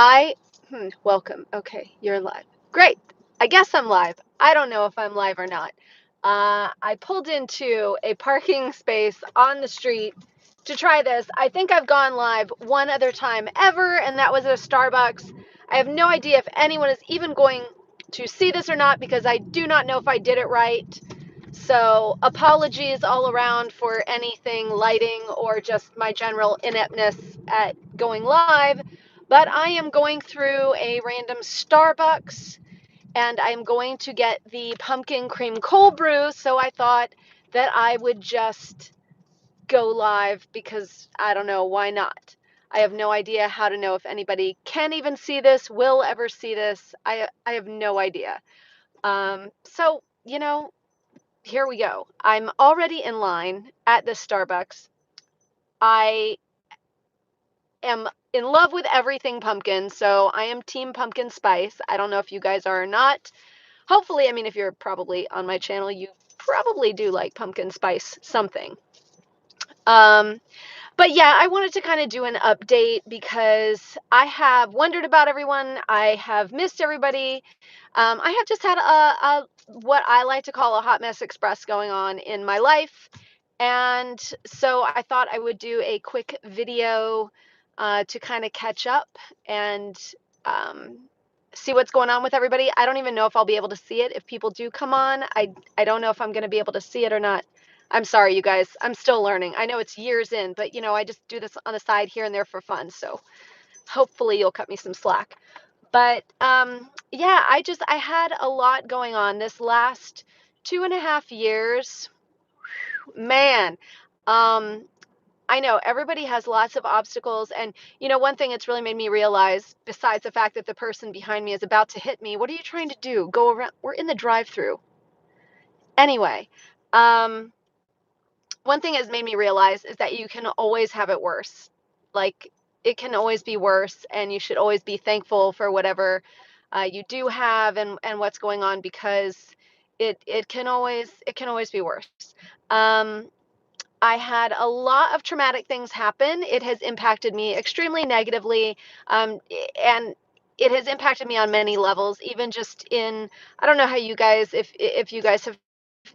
I, welcome. Okay, you're live. Great. I guess I'm live. I don't know if I'm live or not. I pulled into a parking space on the street to try this. I think I've gone live one other time ever, and that was at a Starbucks. I have no idea if anyone is even going to see this or not because I do not know if I did it right. So apologies all around for anything lighting or just my general ineptness at going live. But I am going through a random Starbucks and I'm going to get the pumpkin cream cold brew. So I thought that I would just go live because I don't know, why not? I have no idea how to know if anybody can even see this, will ever see this. I have no idea. So, here we go. I'm already in line at the Starbucks. I am in love with everything pumpkin, so I am team pumpkin spice. I don't know if you guys are or not. Hopefully, I mean, if you're probably on my channel, you probably do like pumpkin spice something. Um, but yeah, I wanted to kind of do an update because I have wondered about everyone. I have missed everybody. I have just had a what I like to call a hot mess express going on in my life. And so I thought I would do a quick video to kind of catch up and um, see what's going on with everybody. I don't even know if I'll be able to see it if people do come on. I don't know if I'm going to be able to see it or not. I'm sorry, you guys. I'm still learning. I know it's years in, but I just do this on the side here and there for fun. So hopefully you'll cut me some slack. But yeah, I had a lot going on this last 2.5 years. Man, um, I know everybody has lots of obstacles. And one thing it's really made me realize, besides the fact that the person behind me is about to hit me, what are you trying to do? Go around. We're in the drive-through. Anyway, um, one thing has made me realize is that you can always have it worse. Like, it can always be worse, and you should always be thankful for whatever you do have and what's going on, because it can always be worse. Um, I had a lot of traumatic things happen. It has impacted me extremely negatively, and it has impacted me on many levels. Even just in, I don't know how you guys, if you guys have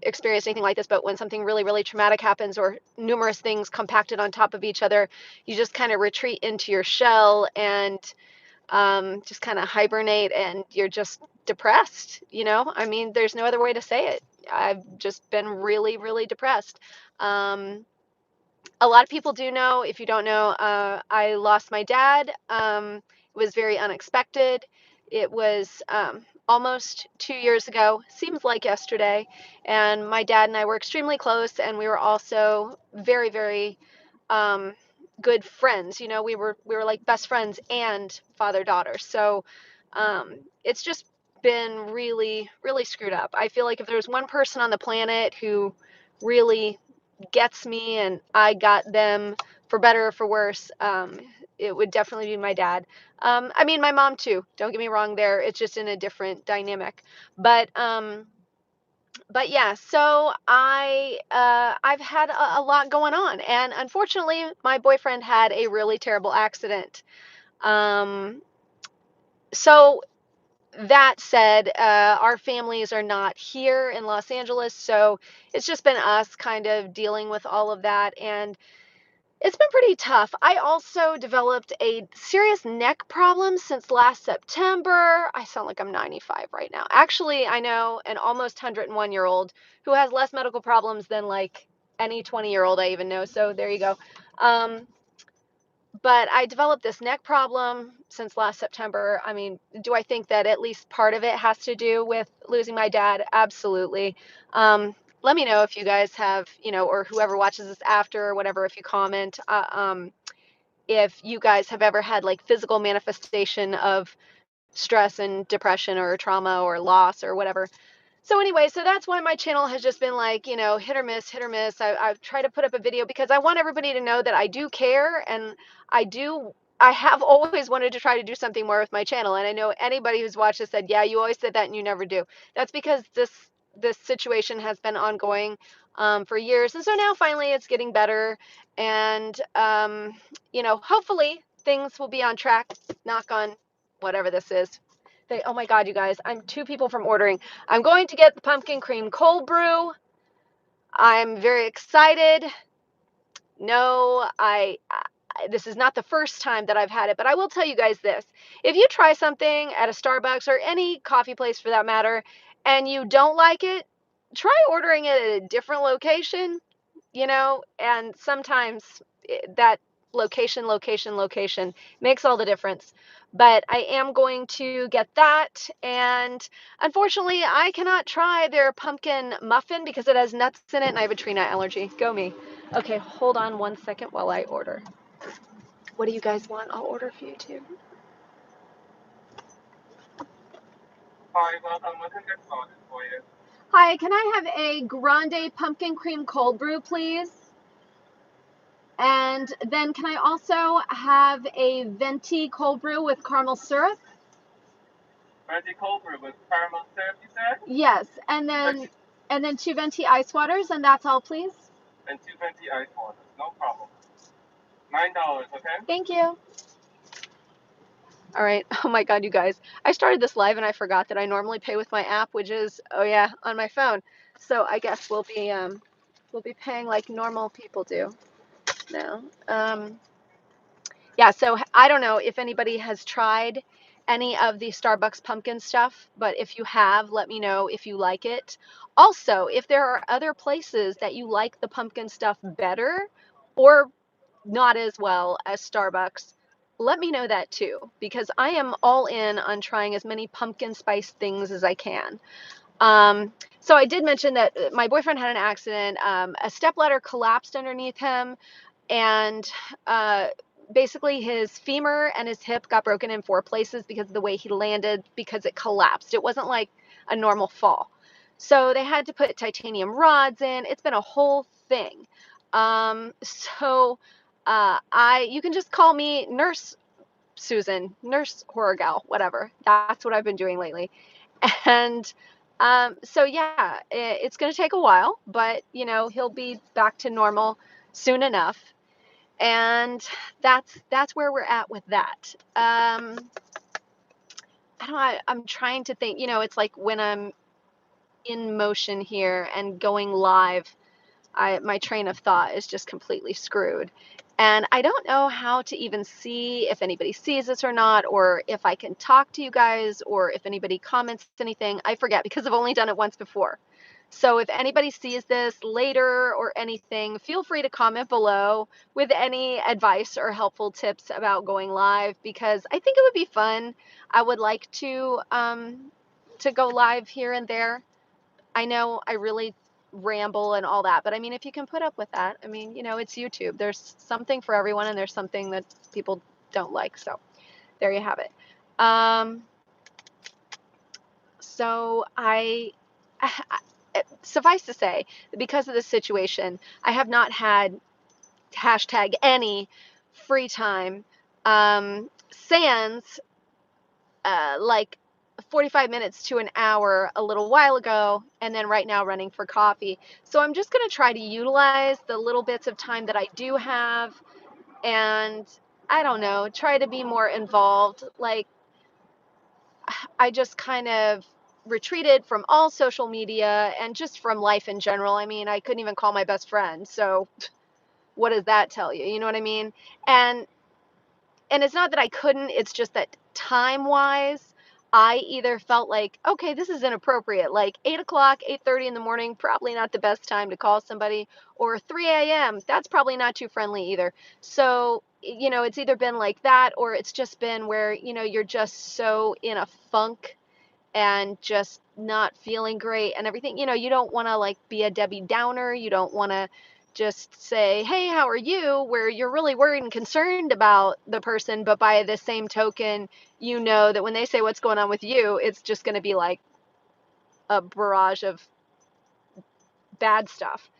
experienced anything like this, but when something really, really traumatic happens or numerous things compacted on top of each other, you just kind of retreat into your shell and just kind of hibernate, and you're just depressed. I mean, there's no other way to say it. I've just been really, really depressed. Um, a lot of people do know. If you don't know, I lost my dad. It was very unexpected. It was almost 2 years ago. Seems like yesterday. And my dad and I were extremely close, and we were also very, very um, good friends. We were like best friends and father-daughter. So it's just been really, really screwed up. I feel like if there's one person on the planet who really gets me and I got them, for better or for worse, it would definitely be my dad. I mean, my mom too. Don't get me wrong there. It's just in a different dynamic. But yeah, so I've had a lot going on, and unfortunately, my boyfriend had a really terrible accident. Um, so that said, our families are not here in Los Angeles, so it's just been us kind of dealing with all of that, and it's been pretty tough. I also developed a serious neck problem since last September. I sound like I'm 95 right now. Actually, I know an almost 101-year-old who has less medical problems than like any 20-year-old I even know. So there you go. Um, but I developed this neck problem since last September. I mean, do I think that at least part of it has to do with losing my dad? Absolutely. Let me know if you guys have, or whoever watches this after or whatever, if you comment, if you guys have ever had like physical manifestation of stress and depression or trauma or loss or whatever. So anyway, so that's why my channel has just been like, hit or miss, hit or miss. I've tried to put up a video because I want everybody to know that I do care, and I have always wanted to try to do something more with my channel. And I know anybody who's watched this said, yeah, you always said that and you never do. That's because this situation has been ongoing for years. And so now finally it's getting better. And, hopefully things will be on track, knock on whatever this is. Oh my God, you guys, I'm 2 people from ordering. I'm going to get the pumpkin cream cold brew. I'm very excited. No, this is not the first time that I've had it, but I will tell you guys this. If you try something at a Starbucks or any coffee place for that matter, and you don't like it, try ordering it at a different location, and sometimes that location makes all the difference. But I am going to get that, and unfortunately, I cannot try their pumpkin muffin because it has nuts in it, and I have a tree nut allergy. Go me. Okay, hold on 1 second while I order. What do you guys want? I'll order for you too. Hi, welcome. What can I get started for you? Hi, can I have a grande pumpkin cream cold brew, please? And then can I also have a venti cold brew with caramel syrup? Venti cold brew with caramel syrup, you said? Yes, and then 2 venti ice waters, and that's all, please. And 2 venti ice waters. No problem. $9, okay? Thank you. All right. Oh my God, you guys. I started this live and I forgot that I normally pay with my app, which is, oh yeah, on my phone. So I guess we'll be paying like normal people do now. Yeah, so I don't know if anybody has tried any of the Starbucks pumpkin stuff, but if you have, let me know if you like it. Also, if there are other places that you like the pumpkin stuff better or not as well as Starbucks, let me know that too, because I am all in on trying as many pumpkin spice things as I can. So I did mention that my boyfriend had an accident. A stepladder collapsed underneath him, and basically his femur and his hip got broken in 4 places because of the way he landed, because it collapsed. It wasn't like a normal fall. So they had to put titanium rods in. It's been a whole thing. You can just call me Nurse Susan, Nurse HorrorGal, whatever. That's what I've been doing lately. And so yeah, it's going to take a while, but he'll be back to normal soon enough. And that's where we're at with that. I don't know, I'm trying to think, it's like when I'm in motion here and going live, my train of thought is just completely screwed. And I don't know how to even see if anybody sees this or not, or if I can talk to you guys, or if anybody comments anything. I forget because I've only done it once before. So if anybody sees this later or anything, feel free to comment below with any advice or helpful tips about going live, because I think it would be fun. I would like to go live here and there. I know I really ramble and all that, but I mean, if you can put up with that, I mean, it's YouTube. There's something for everyone, and there's something that people don't like. So there you have it. So suffice to say, because of this situation, I have not had #any free time. Sans like 45 minutes to an hour a little while ago, and then right now running for coffee. So I'm just going to try to utilize the little bits of time that I do have, and I don't know, try to be more involved. Like, I just kind of retreated from all social media and just from life in general. I mean, I couldn't even call my best friend. So what does that tell you? You know what I mean? And it's not that I couldn't, it's just that time-wise, I either felt like, okay, this is inappropriate, like 8 o'clock, 8:30 in the morning, probably not the best time to call somebody, or 3 a.m., that's probably not too friendly either. So, it's either been like that, or it's just been where, you're just so in a funk and just not feeling great and everything. You don't want to like be a Debbie Downer. You don't want to just say, hey, how are you? Where you're really worried and concerned about the person, but by the same token, you know that when they say what's going on with you, it's just going to be like a barrage of bad stuff.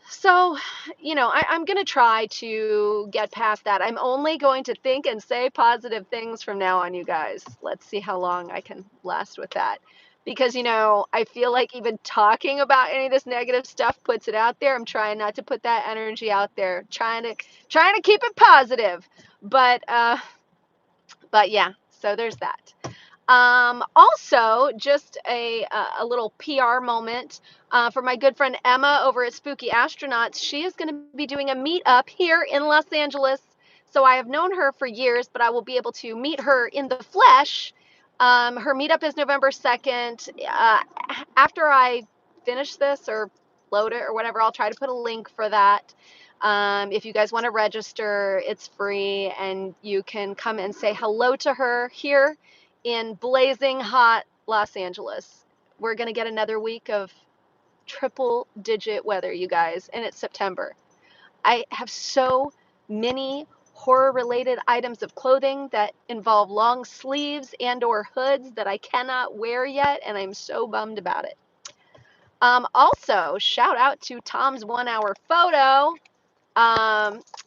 So, I'm going to try to get past that. I'm only going to think and say positive things from now on, you guys. Let's see how long I can last with that. Because, I feel like even talking about any of this negative stuff puts it out there. I'm trying not to put that energy out there. Trying to keep it positive. But yeah. So there's that. Also, just a little PR moment for my good friend Emma over at Spooky Astronauts. She is going to be doing a meetup here in Los Angeles. So I have known her for years, but I will be able to meet her in the flesh. Her meetup is November 2nd. After I finish this or load it or whatever, I'll try to put a link for that. If you guys want to register, it's free, and you can come and say hello to her here in blazing hot Los Angeles. We're going to get another week of triple digit weather, you guys, and it's September. I have so many horror related items of clothing that involve long sleeves and or hoods that I cannot wear yet, and I'm so bummed about it. Also, shout out to Tom's 1 hour photo.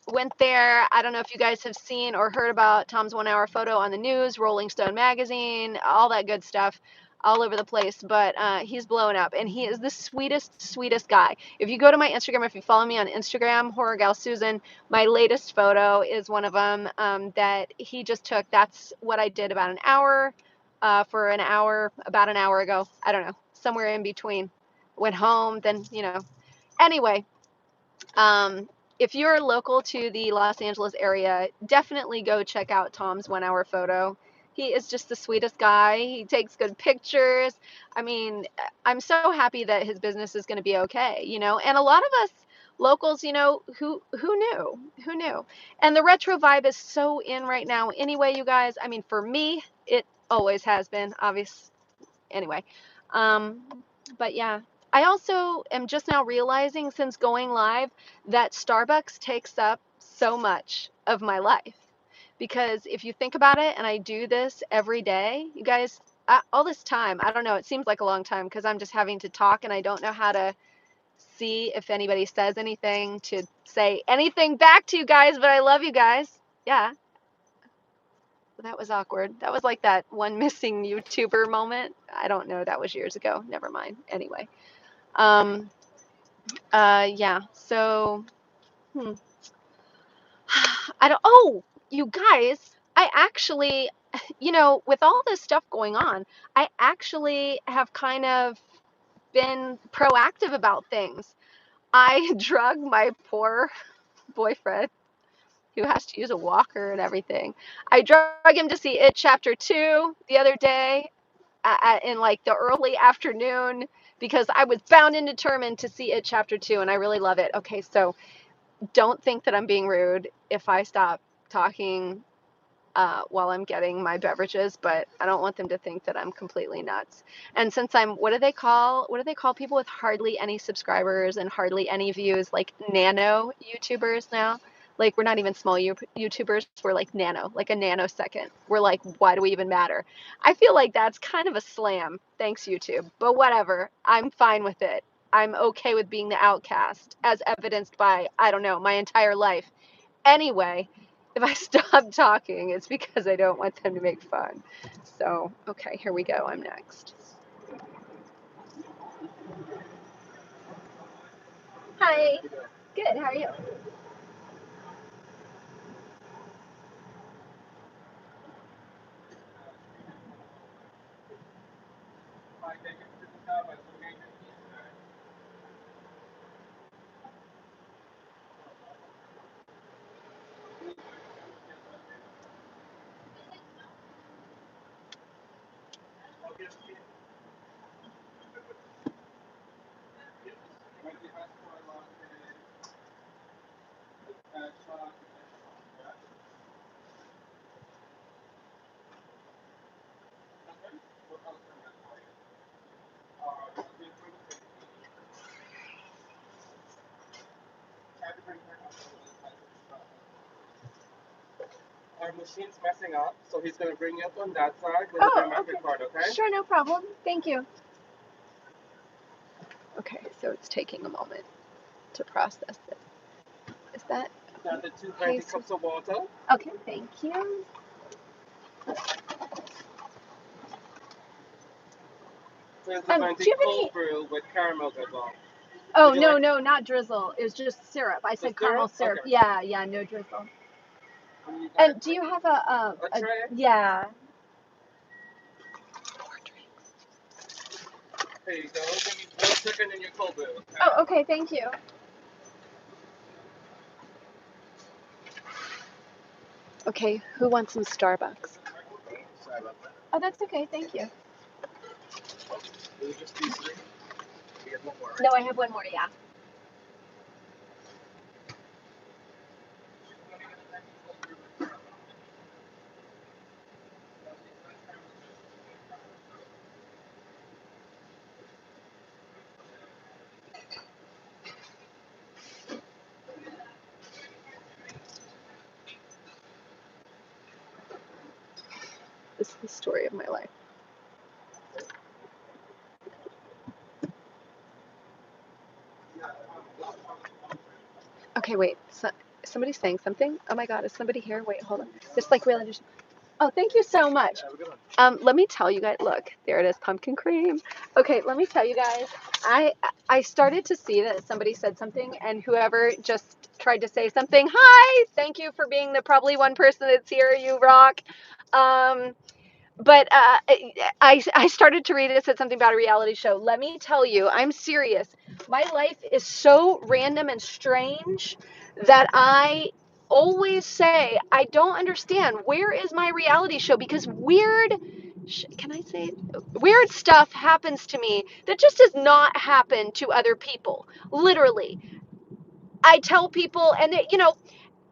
Went there. I don't know if you guys have seen or heard about Tom's 1 hour photo on the news, Rolling Stone magazine, all that good stuff, all over the place. But he's blowing up, and he is the sweetest guy. If you go to my Instagram, if you follow me on Instagram, HorrorGalSusan, my latest photo is one of them that he just took. That's what I did about an hour, about an hour ago. I don't know, somewhere in between. Went home, then, Anyway, if you're local to the Los Angeles area, definitely go check out Tom's 1 hour photo. He is just the sweetest guy. He takes good pictures. I mean, I'm so happy that his business is going to be okay, and a lot of us locals, who knew? Who knew? And the retro vibe is so in right now anyway, you guys. I mean, for me, it always has been, obvious. Anyway, but yeah, I also am just now realizing since going live that Starbucks takes up so much of my life. Because if you think about it, and I do this every day, you guys, all this time, I don't know, it seems like a long time because I'm just having to talk and I don't know how to see if anybody says anything to say anything back to you guys, but I love you guys. Yeah. That was awkward. That was like that one missing YouTuber moment. I don't know. That was years ago. Never mind. Anyway. Um, yeah. So, hmm. I don't. Oh, you guys. I actually, with all this stuff going on, I actually have kind of been proactive about things. I drug my poor boyfriend, who has to use a walker and everything. I drug him to see It Chapter 2 the other day in like the early afternoon because I was bound and determined to see It Chapter 2 and I really love it. Okay, so don't think that I'm being rude if I stop talking while I'm getting my beverages, but I don't want them to think that I'm completely nuts. And since I'm, what do they call people with hardly any subscribers and hardly any views, like nano YouTubers now? Like we're not even small YouTubers, we're like nano, like a nanosecond. We're like, why do we even matter? I feel like that's kind of a slam. Thanks, YouTube. But whatever, I'm fine with it. I'm okay with being the outcast, as evidenced by, I don't know, my entire life. Anyway, if I stop talking, it's because I don't want them to make fun. So, okay, here we go. I'm next. Hi. Good. How are you? Our machine's messing up, so he's going to bring you up on that side with Oh, the okay. card, okay? Sure, no problem. Thank you. Okay, so it's taking a moment to process it. Is that Got the 2 cups of water. okay? Thank you. So it's Do a you have cold any? brew with caramel as well. Oh Would you no, like no, not drizzle. It was just syrup. I said caramel syrup. Okay. Yeah, yeah, no drizzle. And And do you have a a tray? yeah? Here you go. Give me 1 second in your cold brew. Okay? Oh, okay, thank you. Okay, who wants some Starbucks? Sorry about that. Oh, that's okay, thank you. Will it just be 3? You have one more, right? No, I have one more, yeah. This is the story of my life. Okay, wait. Somebody's saying something? Oh my God, is somebody here? Wait, hold on. Just like really just. Oh, thank you so much. Have a good one. Let me tell you guys. Look, there it is, pumpkin cream. Okay, let me tell you guys. I started to see that somebody said something, and whoever just tried to say something. Hi, thank you for being the probably one person that's here. You rock. Um, but I started to read it. It said something about a reality show. Let me tell you, I'm serious. My life is so random and strange that I always say I don't understand where is my reality show, because weird can I say it? Weird stuff happens to me that just does not happen to other people. Literally, I tell people, and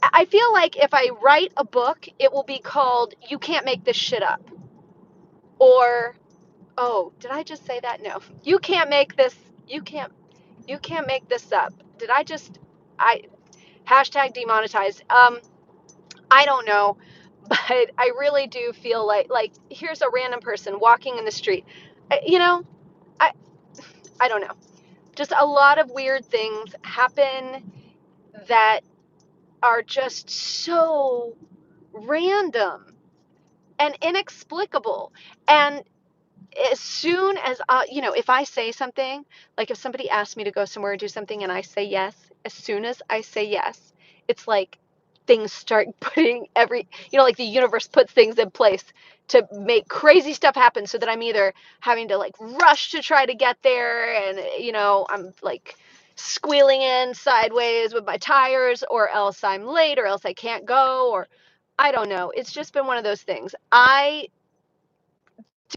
I feel like if I write a book, it will be called "You Can't Make This Shit Up," or oh, did I just say that? No. You can't make this. You can't. You can't make this up. Did I just? I hashtag demonetized. I don't know, but I really do feel like here's a random person walking in the street. You know, I I don't know. Just a lot of weird things happen that are just so random and inexplicable. And as soon as if I say something, like if somebody asks me to go somewhere and do something and I say yes, as soon as I say yes, it's like things start putting like the universe puts things in place to make crazy stuff happen, so that I'm either having to like rush to try to get there, and I'm like squealing in sideways with my tires, or else I'm late, or else I can't go, or I don't know. It's just been one of those things. I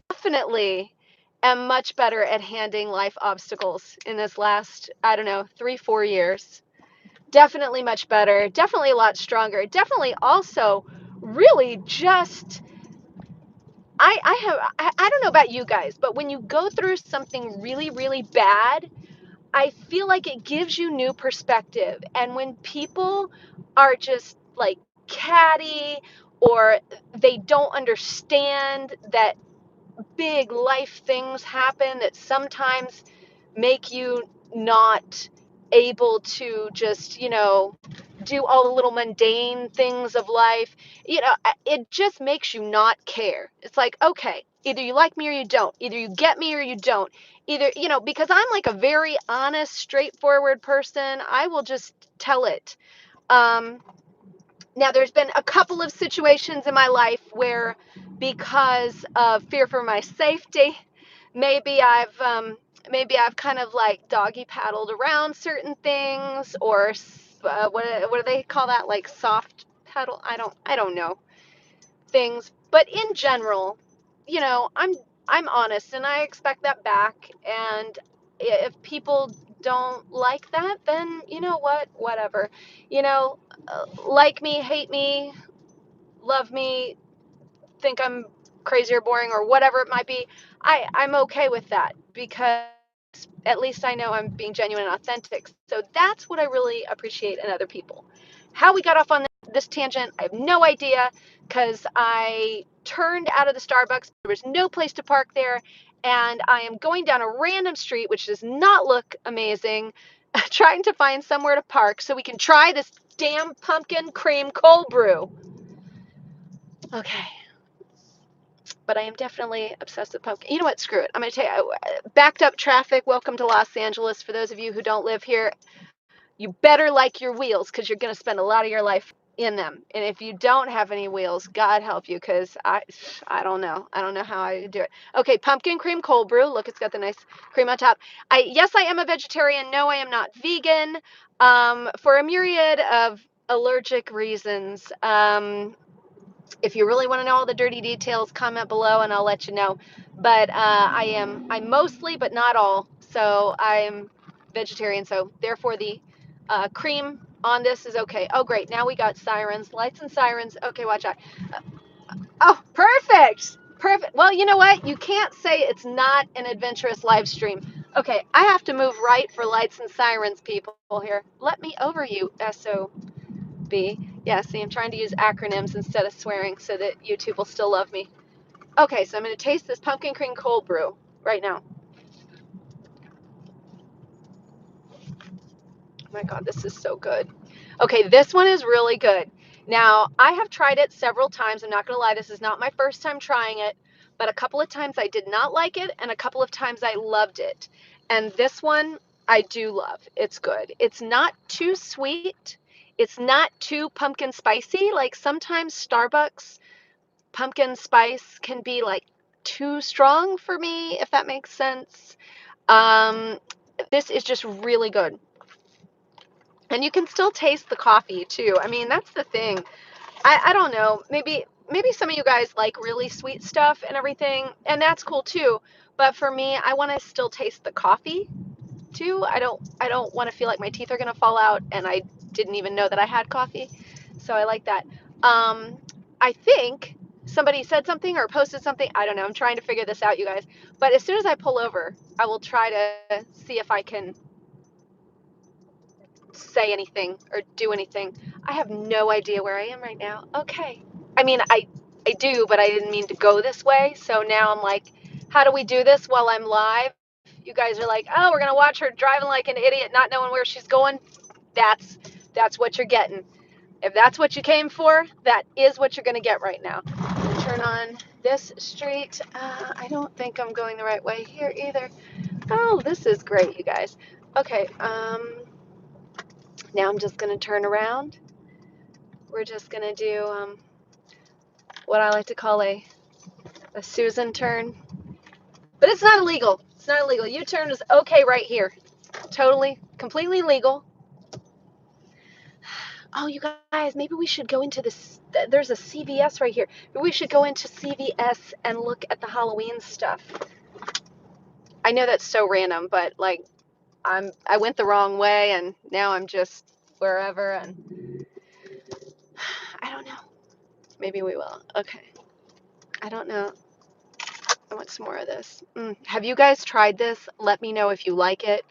definitely am much better at handling life obstacles in this last, I don't know, 3-4 years. Definitely much better, definitely a lot stronger, definitely also really just I don't know about you guys, but when you go through something really, really bad, I feel like it gives you new perspective. And when people are just like catty, or they don't understand that big life things happen that sometimes make you not able to just, do all the little mundane things of life. It just makes you not care. It's like, okay, either you like me or you don't. Either you get me or you don't. Either, because I'm like a very honest, straightforward person, I will just tell it. Um, Now, there's been a couple of situations in my life where, because of fear for my safety, maybe I've kind of like doggy paddled around certain things, or what do they call that? Like soft paddle? I don't know things, but in general, I'm honest, and I expect that back. And if people don't like that, then you know what? Whatever. Like me, hate me, love me, think I'm crazy or boring or whatever it might be, I'm okay with that, because at least I know I'm being genuine and authentic. So that's what I really appreciate in other people. How we got off on this tangent, I have no idea, because I turned out of the Starbucks. There was no place to park there, and I am going down a random street, which does not look amazing, trying to find somewhere to park so we can try this damn pumpkin cream cold brew. Okay. But I am definitely obsessed with pumpkin. You know what? Screw it. I'm going to tell you, backed up traffic. Welcome to Los Angeles. For those of you who don't live here, you better like your wheels, because you're going to spend a lot of your life in them. And if you don't have any wheels, God help you, because I don't know. I don't know how I do it. Okay, pumpkin cream cold brew. Look, it's got the nice cream on top. Yes, I am a vegetarian. No, I am not vegan. For a myriad of allergic reasons. If you really want to know all the dirty details, comment below and I'll let you know. But I'm mostly, but not all. So I'm vegetarian. So therefore the cream on this is okay. Oh, great. Now we got sirens, lights and sirens. Okay, watch out. Oh, perfect. Perfect. Well, you know what? You can't say it's not an adventurous live stream. Okay, I have to move right for lights and sirens, people here. Let me over you, SOB. Yeah, see, I'm trying to use acronyms instead of swearing so that YouTube will still love me. Okay, so I'm going to taste this pumpkin cream cold brew right now. Oh my God, this is so good. Okay, this one is really good. Now, I have tried it several times. I'm not going to lie, this is not my first time trying it, but a couple of times I did not like it, and a couple of times I loved it. And this one I do love. It's good. It's not too sweet. It's not too pumpkin spicy. Like sometimes Starbucks pumpkin spice can be like too strong for me, if that makes sense. Um, this is just really good. And you can still taste the coffee too. I mean, that's the thing. I don't know. Maybe some of you guys like really sweet stuff and everything, and that's cool too. But for me, I want to still taste the coffee too. I don't want to feel like my teeth are gonna fall out and I didn't even know that I had coffee. So I like that. I think somebody said something or posted something. I don't know. I'm trying to figure this out, you guys. But as soon as I pull over, I will try to see if I can say anything or do anything. I have no idea where I am right now. Okay. I mean, I do, but I didn't mean to go this way. So now I'm like, how do we do this while I'm live? You guys are like, oh, we're gonna watch her driving like an idiot, not knowing where she's going. That's what you're getting. If that's what you came for, that is what you're gonna get right now. Turn on this street. I don't think I'm going the right way here either. Oh, this is great, you guys. Okay. Now I'm just gonna turn around. We're just gonna do what I like to call a Susan turn. But it's not illegal. It's not illegal. U-turn is okay right here. Totally, completely legal. Oh, you guys, maybe we should go into this. There's a CVS right here. Maybe we should go into CVS and look at the Halloween stuff. I know that's so random, but like, I went the wrong way, and now I'm just wherever, and I don't know. Maybe we will. Okay. I don't know. I want some more of this. Have you guys tried this? Let me know if you like it.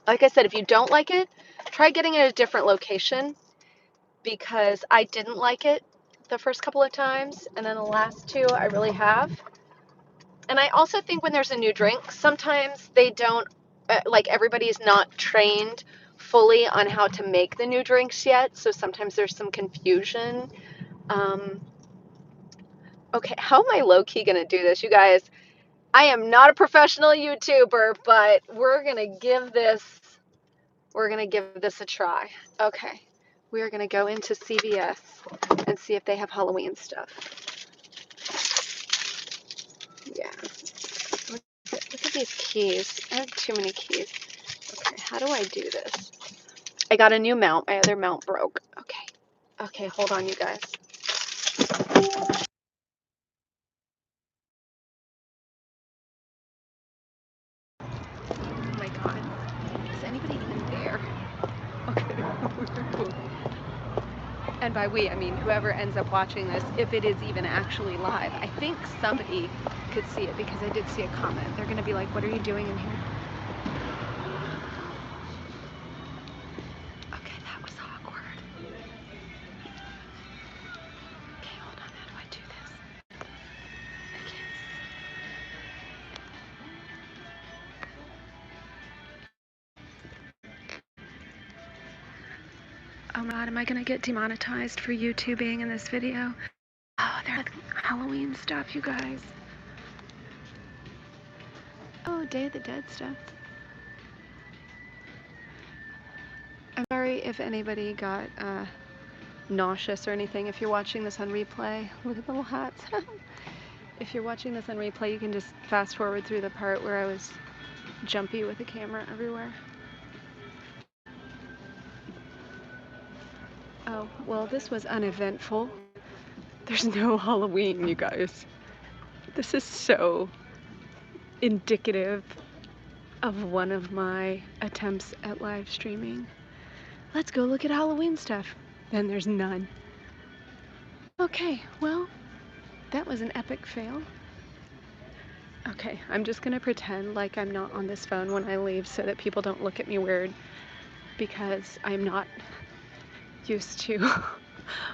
Like I said, if you don't like it, try getting it at a different location, because I didn't like it the first couple of times, and then the last two I really have. And I also think when there's a new drink, sometimes they don't, like everybody's not trained fully on how to make the new drinks yet, so sometimes there's some confusion. Um, okay, how am I low-key gonna do this, you guys? I am not a professional YouTuber, but we're gonna give this a try. Okay, we are gonna go into CVS and see if they have Halloween stuff. Yeah, look at these keys. I have too many keys. Okay, how do I do this? I got a new mount. My other mount broke. Okay, hold on, you guys. Oh my God, is anybody even there? Okay. And by we, I mean whoever ends up watching this, if it is even actually live. I think somebody could see it because I did see a comment. They're going to be like, what are you doing in here? Okay, that was awkward. Okay, hold on. How do I do this? I can't. Oh my God, am I going to get demonetized for YouTubing in this video? Oh, they're like Halloween stuff, you guys. Oh, Day of the Dead stuff. I'm sorry if anybody got nauseous or anything. If you're watching this on replay, look at the little hats. If you're watching this on replay, you can just fast forward through the part where I was jumpy with the camera everywhere. Oh, well, this was uneventful. There's no Halloween, you guys. This is so indicative of one of my attempts at live streaming. Let's go look at Halloween stuff. Then there's none. Okay, well, that was an epic fail. Okay, I'm just gonna pretend like I'm not on this phone when I leave so that people don't look at me weird, because I'm not used to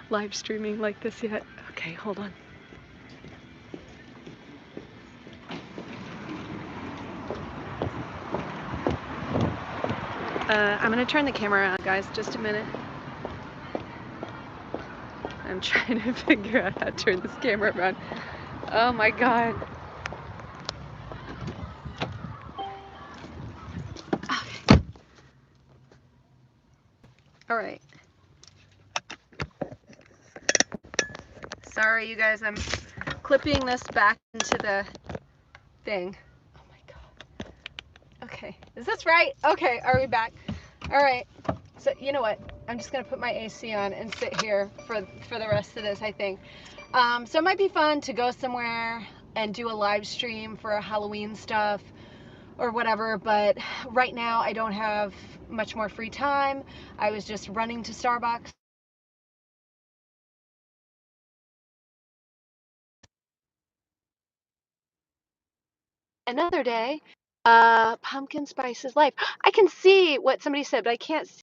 live streaming like this yet. Okay, hold on. I'm gonna turn the camera on, guys, just a minute. I'm trying to figure out how to turn this camera around. Oh my god. Okay. Alright. Sorry, you guys, I'm clipping this back into the thing. Oh my god. Okay, is this right? Okay, are we back? Alright, so you know what? I'm just gonna put my AC on and sit here for the rest of this, I think. So it might be fun to go somewhere and do a live stream for Halloween stuff or whatever, but right now I don't have much more free time. I was just running to Starbucks. Another day, pumpkin spice is life. I can see what somebody said, but I can't see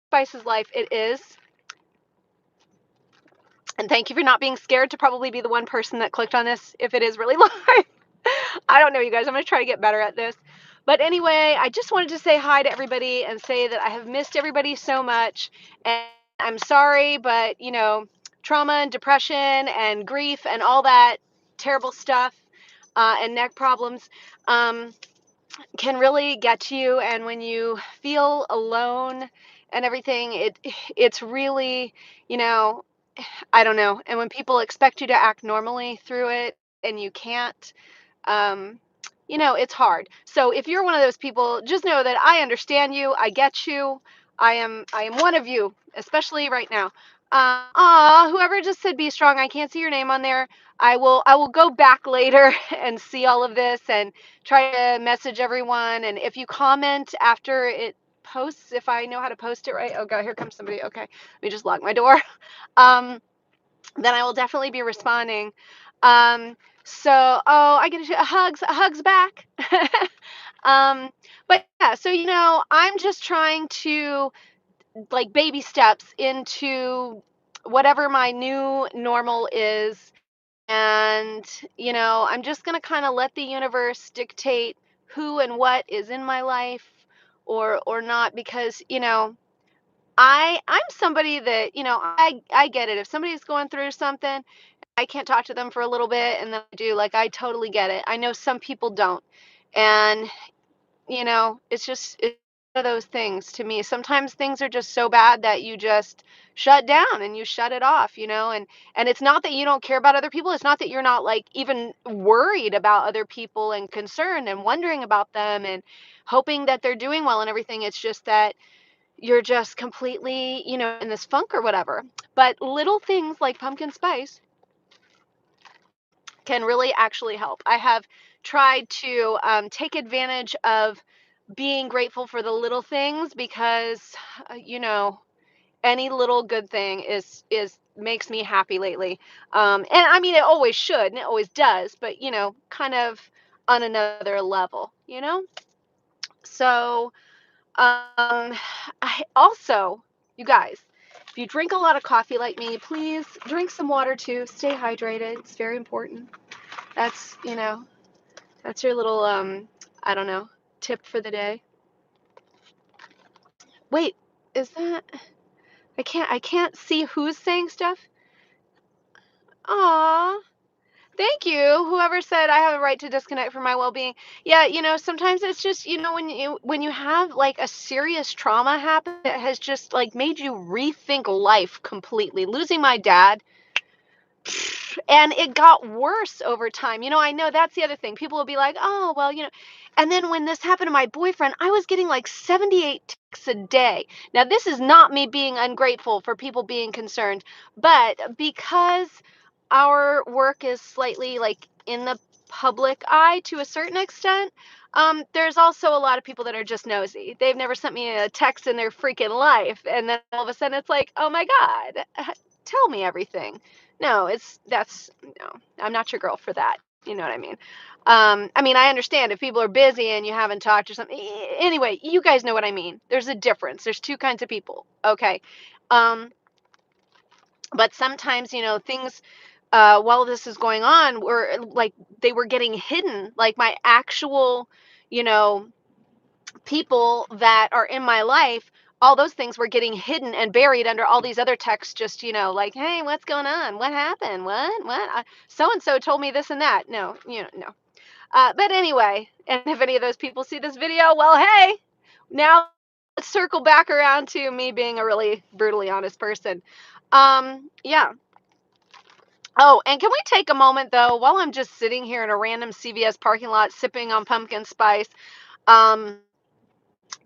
spice is life. It is. And thank you for not being scared to probably be the one person that clicked on this if it is really live. I don't know, you guys. I'm going to try to get better at this. But anyway, I just wanted to say hi to everybody and say that I have missed everybody so much. And I'm sorry, but, you know, trauma and depression and grief and all that terrible stuff and neck problems can really get to you. And when you feel alone and everything, it's really, you know, I don't know. And when people expect you to act normally through it and you can't, um, you know, it's hard. So if you're one of those people, just know that I understand you. I get you. I am one of you, especially right now. Whoever just said be strong, I can't see your name on there. I will go back later and see all of this and try to message everyone. And if you comment after it posts, if I know how to post it right. Oh god, here comes somebody. Okay. Let me just lock my door. Um, then I will definitely be responding. I get hugs back. But yeah, so you know, I'm just trying to like baby steps into whatever my new normal is. And, you know, I'm just going to kind of let the universe dictate who and what is in my life or not, because, you know, I'm somebody that, you know, I get it. If somebody's going through something, I can't talk to them for a little bit and then I do, like, I totally get it. I know some people don't. And, you know, it's one of those things to me. Sometimes things are just so bad that you just shut down and you shut it off, you know, and it's not that you don't care about other people. It's not that you're not like even worried about other people and concerned and wondering about them and hoping that they're doing well and everything. It's just that you're just completely, you know, in this funk or whatever. But little things like pumpkin spice can really actually help. I have tried to take advantage of being grateful for the little things because, you know, any little good thing is makes me happy lately. And I mean, it always should and it always does, but you know, kind of on another level, you know. So I also, you guys, if you drink a lot of coffee like me, please drink some water too. Stay hydrated. It's very important. That's, you know, that's your little I don't know, tip for the day. Wait, is that I can't see who's saying stuff. Aw. Thank you. Whoever said I have a right to disconnect from my well-being. Yeah, sometimes it's just, when you have like a serious trauma happen that has just like made you rethink life completely. Losing my dad, and it got worse over time. I know that's the other thing. People will be like, "Oh, well, And then when this happened to my boyfriend, I was getting like 78 texts a day. Now, this is not me being ungrateful for people being concerned, but because our work is slightly like in the public eye to a certain extent, there's also a lot of people that are just nosy. They've never sent me a text in their freaking life, and then all of a sudden it's like, oh my God, tell me everything. No, no, I'm not your girl for that. You know what I mean? I mean, I understand if people are busy and you haven't talked or something. Anyway, you guys know what I mean. There's a difference. There's two kinds of people. Okay. Um, but sometimes, things while this is going on were like they were getting hidden. Like my actual, you know, people that are in my life, all those things were getting hidden and buried under all these other texts, just, like, hey, what's going on? What happened? What? So and so told me this and that. No, no. But anyway, and if any of those people see this video, well, hey, now let's circle back around to me being a really brutally honest person. Yeah. Oh, and can we take a moment though, while I'm just sitting here in a random CVS parking lot sipping on pumpkin spice? Um,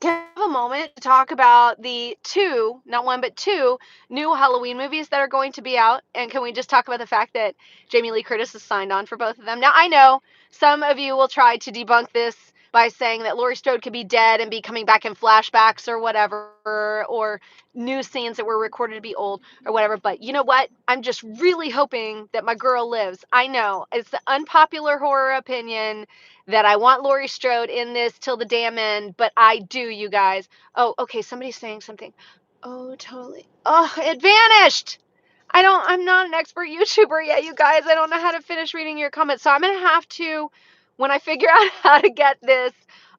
can I have a moment to talk about the two, not one, but two new Halloween movies that are going to be out? And can we just talk about the fact that Jamie Lee Curtis has signed on for both of them? Now, I know some of you will try to debunk this by saying that Laurie Strode could be dead and be coming back in flashbacks or whatever, or new scenes that were recorded to be old or whatever. But you know what? I'm just really hoping that my girl lives. I know it's the unpopular horror opinion that I want Laurie Strode in this till the damn end, but I do, you guys. Oh, okay, somebody's saying something. Oh, totally. Oh, it vanished. I'm not an expert YouTuber yet, you guys. I don't know how to finish reading your comments. So I'm going to have to, when I figure out how to get this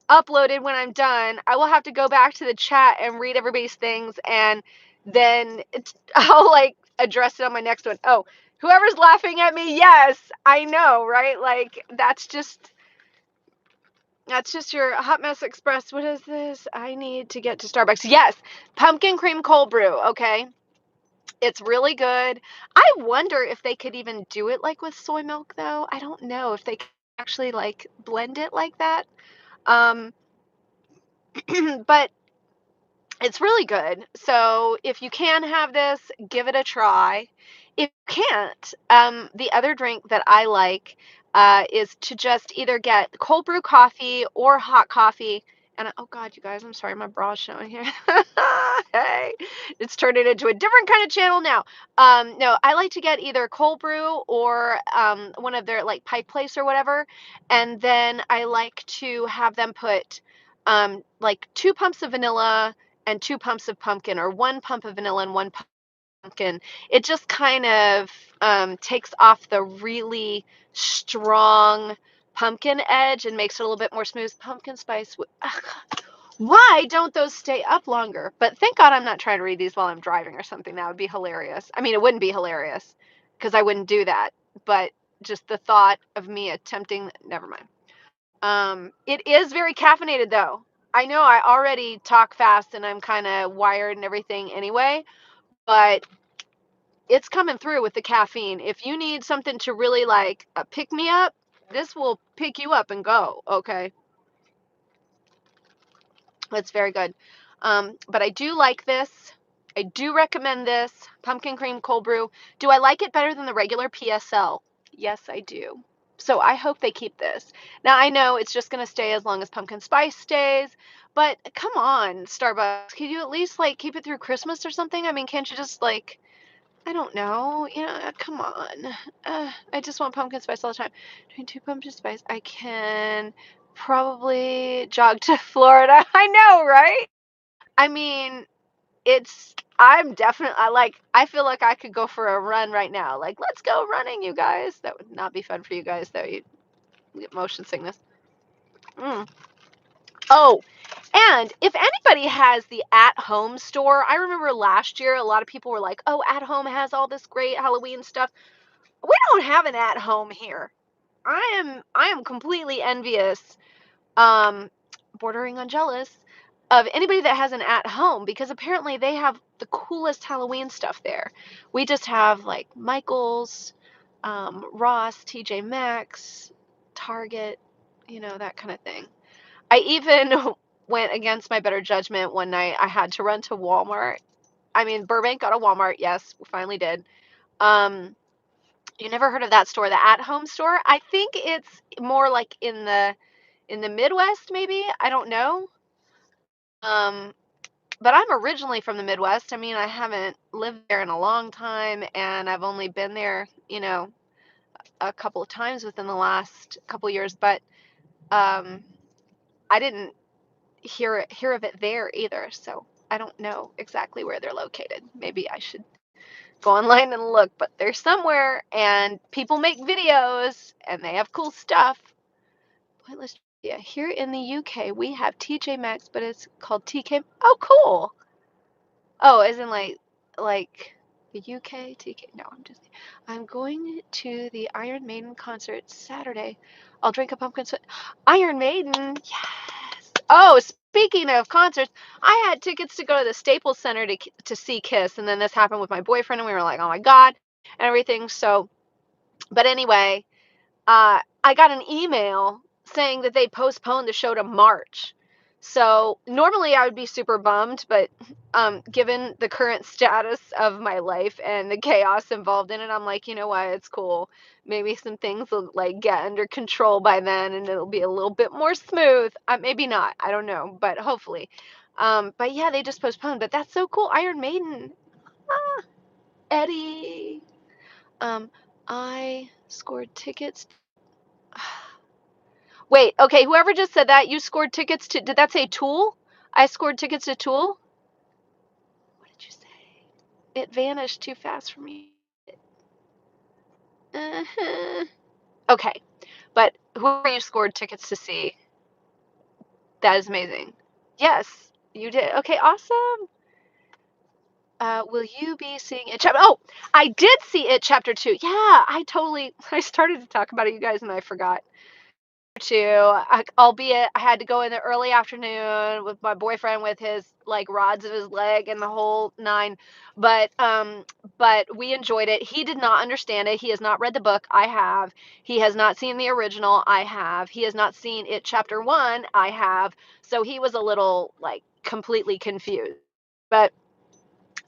uploaded when I'm done, I will have to go back to the chat and read everybody's things, and then I'll like address it on my next one. Oh, whoever's laughing at me, yes, I know, right? Like that's just your Hot Mess Express. What is this? I need to get to Starbucks. Yes, pumpkin cream cold brew. Okay. It's really good. I wonder if they could even do it like with soy milk, though. I don't know if they could actually like blend it like that. Um, but it's really good. So if you can have this, give it a try. If you can't, the other drink that I like is to just either get cold brew coffee or hot coffee. And oh God, you guys, I'm sorry, my bra's showing here. Hey, it's turning into a different kind of channel now. No, I like to get either cold brew or one of their like Pike Place or whatever, and then I like to have them put like 2 pumps of vanilla and 2 pumps of pumpkin, or 1 pump of vanilla and 1 pumpkin. It just kind of takes off the really strong pumpkin edge and makes it a little bit more smooth. Pumpkin spice. Why don't those stay up longer? But thank God I'm not trying to read these while I'm driving or something. That would be hilarious. I mean, it wouldn't be hilarious because I wouldn't do that. But just the thought of me attempting, never mind. It is very caffeinated though. I know I already talk fast and I'm kind of wired and everything anyway, but it's coming through with the caffeine. If you need something to really like pick me up, this will pick you up and go. Okay. It's very good. But I do like this. I do recommend this pumpkin cream cold brew. Do I like it better than the regular PSL? Yes, I do. So I hope they keep this. Now I know it's just going to stay as long as pumpkin spice stays, but come on, Starbucks, can you at least like keep it through Christmas or something? I mean, can't you just like, I don't know, come on. I just want pumpkin spice all the time. Doing 2 pumpkin spice, I can probably jog to Florida. I know, right? I mean, I'm definitely, I feel like I could go for a run right now. Like, let's go running, you guys. That would not be fun for you guys, though. You'd get motion sickness. Mm. Oh, and if anybody has the At Home store, I remember last year a lot of people were like, oh, At Home has all this great Halloween stuff. We don't have an at home here. I am completely envious, um, bordering on jealous, of anybody that has an at home because apparently they have the coolest Halloween stuff there. We just have like Michael's, Ross, TJ Maxx, Target, that kind of thing. I even went against my better judgment one night. I had to run to Walmart. I mean, Burbank got a Walmart. Yes, we finally did. Um, you never heard of that store, the At Home store? I think it's more like in the Midwest, maybe. I don't know. Um, but I'm originally from the Midwest. I mean, I haven't lived there in a long time, and I've only been there, a couple of times within the last couple of years. But um, I didn't hear of it there either, so I don't know exactly where they're located. Maybe I should go online and look, but they're somewhere, and people make videos, and they have cool stuff. Pointless trivia. Here in the UK, we have TJ Maxx, but it's called TK. Oh, cool. Oh, as in like the UK TK. No, I'm going to the Iron Maiden concert Saturday. I'll drink a pumpkin sweat. Iron Maiden. Yes. Oh, speaking of concerts, I had tickets to go to the Staples Center to see Kiss, and then this happened with my boyfriend, and we were like, "Oh my God," and everything. So, but anyway, I got an email saying that they postponed the show to March. So normally I would be super bummed, but given the current status of my life and the chaos involved in it, I'm like, you know what, it's cool. Maybe some things will like get under control by then, and it'll be a little bit more smooth. Maybe not, I don't know, but hopefully. But yeah, they just postponed. But that's so cool, Iron Maiden. Ah, Eddie. Um, I scored tickets. Wait, okay, whoever just said that, you scored tickets to, did that say Tool? I scored tickets to Tool? What did you say? It vanished too fast for me. Uh-huh. Okay, but whoever you scored tickets to see, that is amazing. Yes, you did. Okay, awesome. Will you be seeing it? Oh, I did see it chapter 2. Yeah, I started to talk about it, you guys, and I forgot. Albeit I had to go in the early afternoon with my boyfriend with his like rods of his leg and the whole nine. But we enjoyed it. He did not understand it. He has not read the book. I have. He has not seen the original. I have. He has not seen it chapter 1. I have. So he was a little like completely confused. But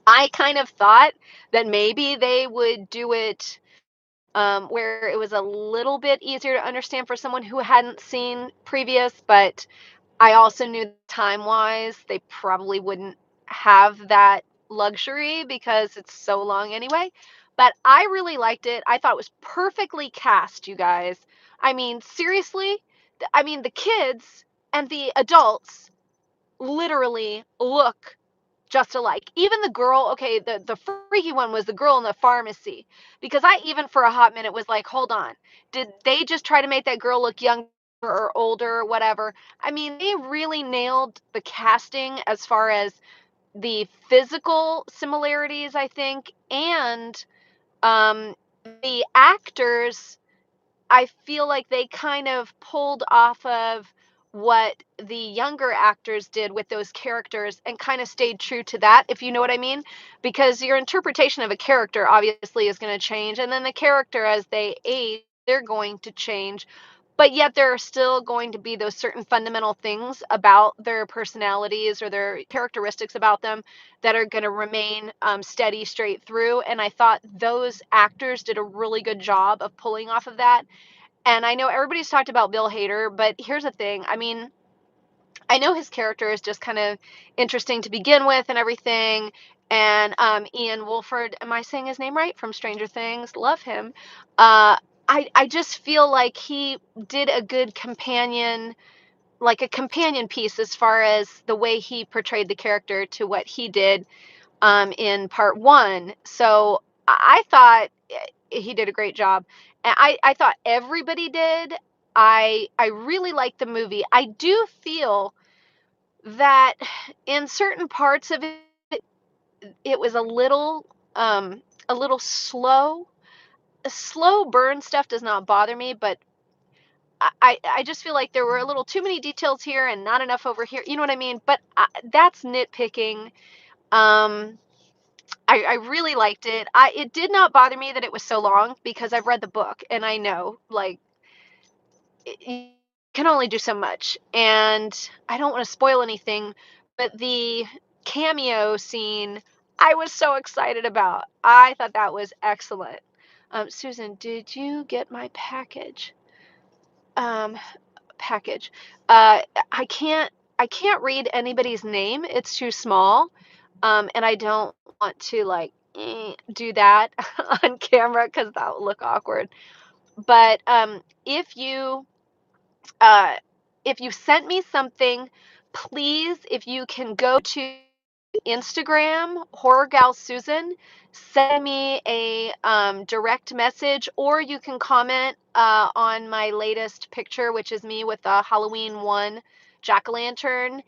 I kind of thought that maybe they would do it where it was a little bit easier to understand for someone who hadn't seen previous, but I also knew time wise they probably wouldn't have that luxury because it's so long anyway. But I really liked it. I thought it was perfectly cast, you guys. I mean, seriously, I mean, the kids and the adults literally look just alike. Even the girl, okay, the freaky one was the girl in the pharmacy. Because I even for a hot minute was like, hold on. Did they just try to make that girl look younger or older or whatever? I mean, they really nailed the casting as far as the physical similarities, I think, and the actors I feel like they kind of pulled off of what the younger actors did with those characters and kind of stayed true to that, if you know what I mean. Because your interpretation of a character obviously is going to change, and then the character as they age, they're going to change. But yet there are still going to be those certain fundamental things about their personalities or their characteristics about them that are going to remain steady straight through. And I thought those actors did a really good job of pulling off of that. And I know everybody's talked about Bill Hader, but here's the thing. I mean, I know his character is just kind of interesting to begin with and everything. And Ian Wolford, am I saying his name right? From Stranger Things, love him. I just feel like he did a good companion, like a companion piece as far as the way he portrayed the character to what he did in part 1. So I thought he did a great job. And I thought everybody did. I really liked the movie. I do feel that in certain parts of it, it was a little slow. slow burn stuff does not bother me, but I just feel like there were a little too many details here and not enough over here. You know what I mean? But that's nitpicking. Um, I really liked it. It did not bother me that it was so long because I've read the book and I know like you can only do so much. And I don't want to spoil anything, but the cameo scene I was so excited about. I thought that was excellent. Susan, did you get my package? Um, package. Uh, I can't I can't read anybody's name. It's too small. And I don't want to like do that on camera because that will look awkward. But uh, if you sent me something, please, if you can go to Instagram, HorrorGalSusan, send me a direct message, or you can comment on my latest picture, which is me with the Halloween 1 jack-o'-lantern,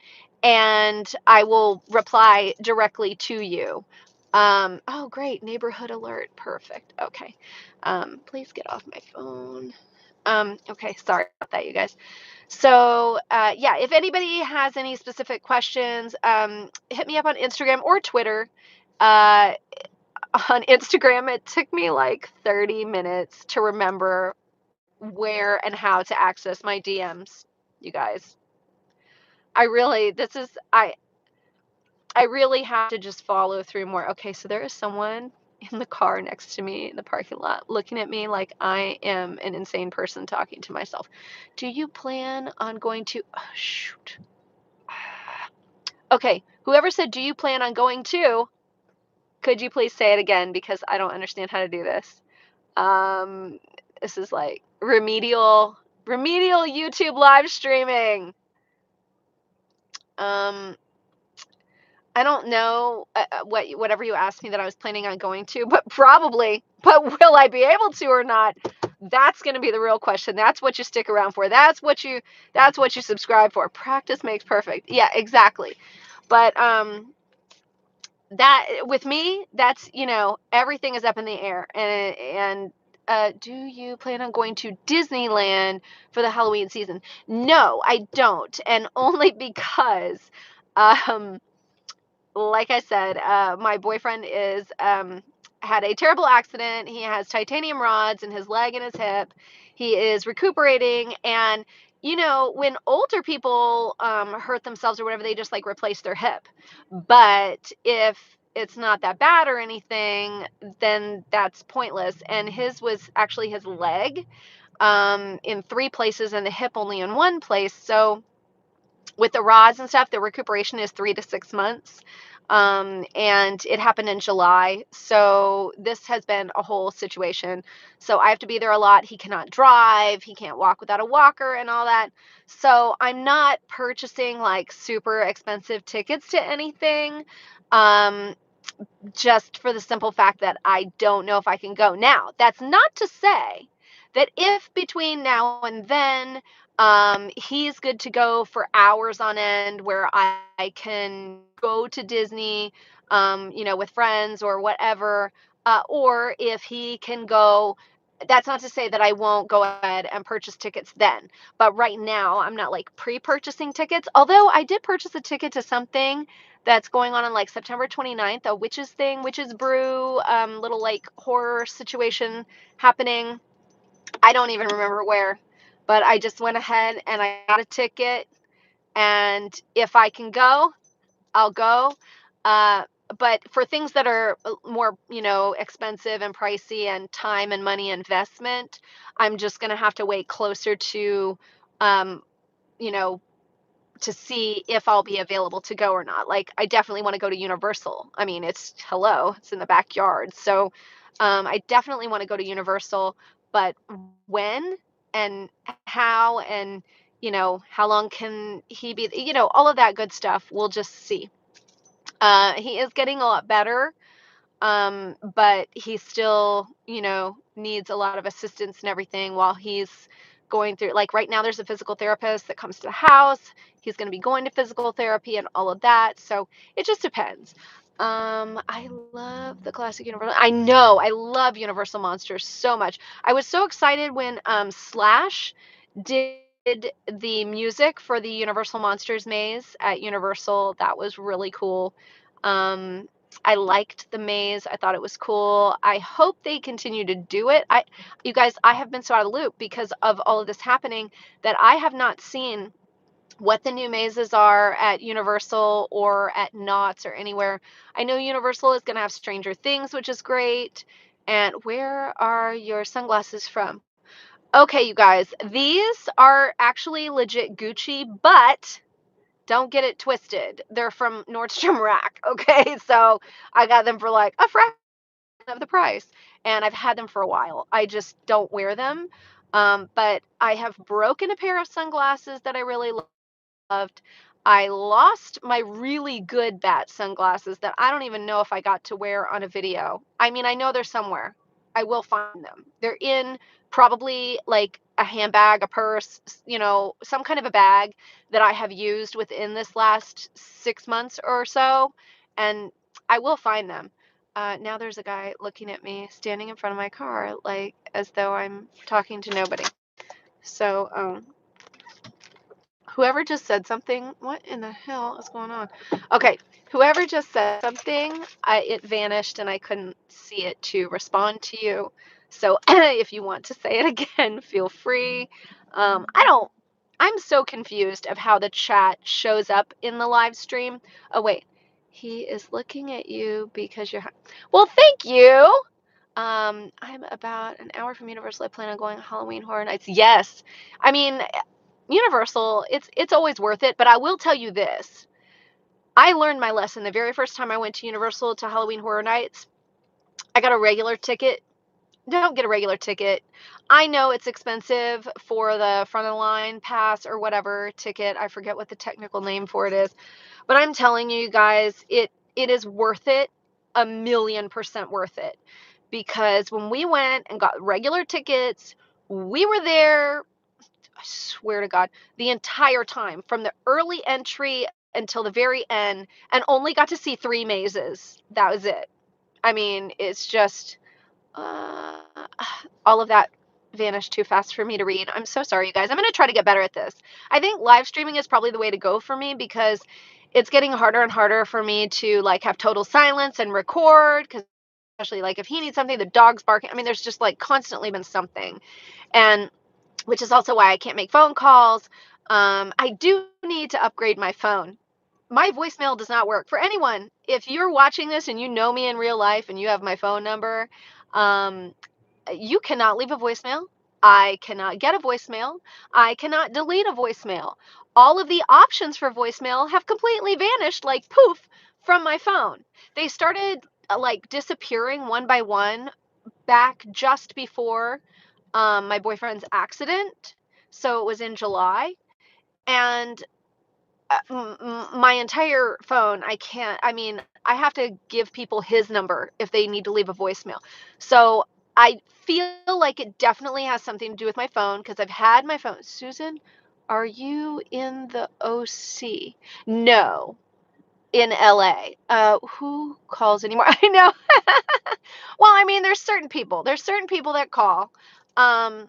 and I will reply directly to you. Oh, great. Neighborhood alert. Perfect. Okay. Please get off my phone. Okay. Sorry about that, you guys. So, yeah, if anybody has any specific questions, hit me up on Instagram or Twitter. Uh, on Instagram, it took me like 30 minutes to remember where and how to access my DMs, you guys. I really, this is, I really have to just follow through more. Okay, so there is someone in the car next to me in the parking lot looking at me like I am an insane person talking to myself. Do you plan on going to, oh, shoot. Okay, whoever said, do you plan on going to? Could you please say it again because I don't understand how to do this. Um, this is like remedial YouTube live streaming. Um, I don't know whatever you asked me that I was planning on going to, but probably. But will I be able to or not? That's going to be the real question. That's what you stick around for. That's what you subscribe for. Practice makes perfect. Yeah, exactly. But that with me, that's everything is up in the air. And do you plan on going to Disneyland for the Halloween season? No, I don't, and only because um like I said, my boyfriend is had a terrible accident. He has titanium rods in his leg and his hip. He is recuperating, and when older people hurt themselves or whatever, they just like replace their hip. But if it's not that bad or anything, then that's pointless. And his was actually his leg in 3 places and the hip only in 1 place. So with the rods and stuff, the recuperation is 3 to 6 months. And it happened in July. So this has been a whole situation. So I have to be there a lot. He cannot drive. He can't walk without a walker and all that. So I'm not purchasing like super expensive tickets to anything. Um, just for the simple fact that I don't know if I can go. Now, that's not to say that if between now and then he's good to go for hours on end where I can go to Disney, with friends or whatever, or if he can go. That's not to say that I won't go ahead and purchase tickets then. But right now, I'm not like pre-purchasing tickets. Although I did purchase a ticket to something that's going on like September 29th, a witches brew, little like horror situation happening. I don't even remember where, but I just went ahead and I got a ticket. And if I can go, I'll go. Uh, but for things that are more, expensive and pricey and time and money investment, I'm just going to have to wait closer to, um, you know, to see if I'll be available to go or not. Like, I definitely want to go to Universal. I mean, it's in the backyard. So, I definitely want to go to Universal, but when and how and, how long can he be, all of that good stuff. We'll just see. He is getting a lot better, but he still, needs a lot of assistance and everything while he's going through. Like right now, there's a physical therapist that comes to the house. He's going to be going to physical therapy and all of that. So it just depends. I love the classic Universal. I know, I love Universal Monsters so much. I was so excited when Slash did the music for the Universal Monsters maze at Universal. That was really cool. Um, I liked the maze. I thought it was cool. I hope they continue to do it. You guys, I have been so out of the loop because of all of this happening that I have not seen what the new mazes are at Universal or at Knott's or anywhere. I know Universal is going to have Stranger Things, which is great. And where are your sunglasses from? Okay, you guys, these are actually legit Gucci, but don't get it twisted. They're from Nordstrom Rack. Okay, so I got them for like a fraction of the price, and I've had them for a while. I just don't wear them. But I have broken a pair of sunglasses that I really loved. I lost my really good bat sunglasses that I don't even know if I got to wear on a video. I mean, I know they're somewhere. I will find them. They're in probably like a handbag, a purse, some kind of a bag that I have used within this last 6 months or so. And I will find them. Now there's a guy looking at me standing in front of my car, like as though I'm talking to nobody. So, whoever just said something, what in the hell is going on? Okay, whoever just said something, it vanished and I couldn't see it to respond to you. So if you want to say it again, feel free. I'm so confused of how the chat shows up in the live stream. Oh, wait. He is looking at you because you're. Well, thank you. I'm about an hour from Universal. I plan on going Halloween Horror Nights. Yes. I mean, Universal, it's always worth it, but I will tell you this. I learned my lesson the very first time I went to Universal to Halloween Horror Nights. I got a regular ticket. Don't get a regular ticket. I know it's expensive for the front of the line pass or whatever ticket. I forget what the technical name for it is. But I'm telling you guys, it is worth it. 1,000,000% worth it. Because when we went and got regular tickets, we were there, I swear to God, the entire time from the early entry until the very end, and only got to see 3 mazes. That was it. I mean, it's just uh, all of that vanished too fast for me to read. I'm so sorry, you guys. I'm going to try to get better at this. I think live streaming is probably the way to go for me because it's getting harder and harder for me to like have total silence and record because especially like if he needs something, the dog's barking. I mean, there's just like constantly been something. And which is also why I can't make phone calls. I do need to upgrade my phone. My voicemail does not work. For anyone, if you're watching this and you know me in real life and you have my phone number, um, you cannot leave a voicemail. I cannot get a voicemail. I cannot delete a voicemail. All of the options for voicemail have completely vanished, like poof, from my phone. They started like disappearing one by one back just before my boyfriend's accident. So it was in July. And my entire phone, I mean, I have to give people his number if they need to leave a voicemail. So I feel like it definitely has something to do with my phone because I've had my phone. Susan, are you in the OC? No, in LA. Who calls anymore? I know. Well, I mean, there's certain people. There's certain people that call. Um,